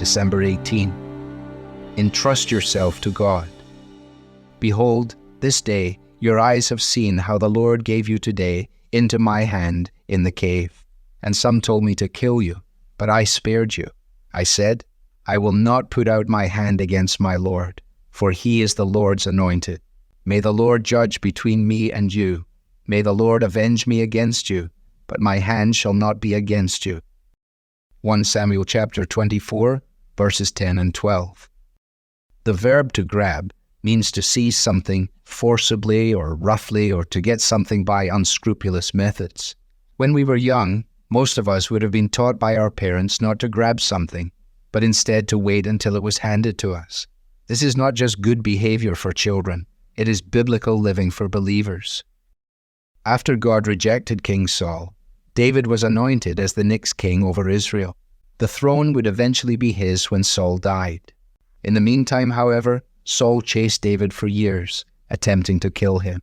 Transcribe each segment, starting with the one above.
December 18. Entrust yourself to God. Behold, this day your eyes have seen how the Lord gave you today into my hand in the cave. And some told me to kill you, but I spared you. I said, I will not put out my hand against my Lord, for he is the Lord's anointed. May the Lord judge between me and you. May the Lord avenge me against you, but my hand shall not be against you. 1 Samuel chapter 24, verses 10 and 12. The verb to grab means to seize something forcibly or roughly, or to get something by unscrupulous methods. When we were young, most of us would have been taught by our parents not to grab something, but instead to wait until it was handed to us. This is not just good behavior for children, it is biblical living for believers. After God rejected King Saul, David was anointed as the next king over Israel. The throne would eventually be his when Saul died. In the meantime, however, Saul chased David for years, attempting to kill him.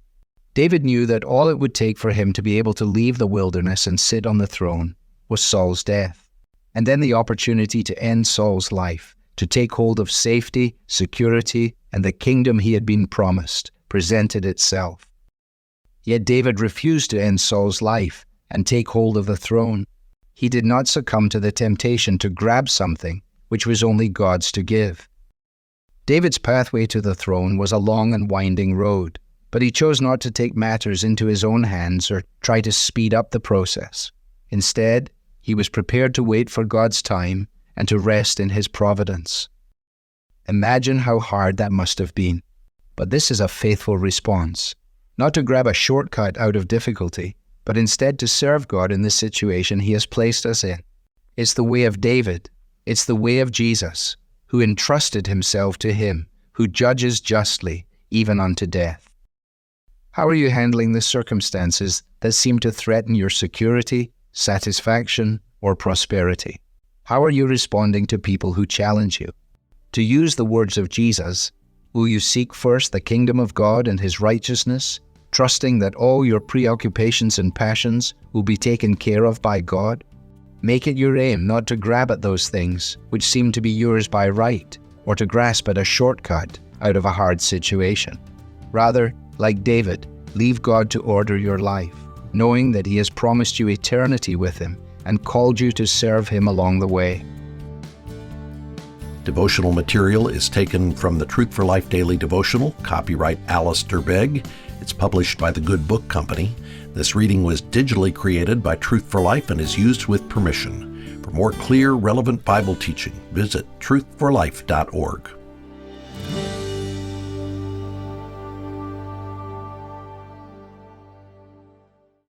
David knew that all it would take for him to be able to leave the wilderness and sit on the throne was Saul's death, and then the opportunity to end Saul's life, to take hold of safety, security, and the kingdom he had been promised, presented itself. Yet David refused to end Saul's life and take hold of the throne. He did not succumb to the temptation to grab something which was only God's to give. David's pathway to the throne was a long and winding road, but he chose not to take matters into his own hands or try to speed up the process. Instead, he was prepared to wait for God's time and to rest in his providence. Imagine how hard that must have been. But this is a faithful response, not to grab a shortcut out of difficulty, but instead to serve God in the situation he has placed us in. It's the way of David. It's the way of Jesus, who entrusted himself to him, who judges justly, even unto death. How are you handling the circumstances that seem to threaten your security, satisfaction, or prosperity? How are you responding to people who challenge you? To use the words of Jesus, will you seek first the kingdom of God and his righteousness, trusting that all your preoccupations and passions will be taken care of by God? Make it your aim not to grab at those things which seem to be yours by right, or to grasp at a shortcut out of a hard situation. Rather, like David, leave God to order your life, knowing that he has promised you eternity with him and called you to serve him along the way. Devotional material is taken from the Truth for Life Daily Devotional, copyright Alistair Begg. It's published by the Good Book Company. This reading was digitally created by Truth for Life and is used with permission. For more clear, relevant Bible teaching, visit truthforlife.org.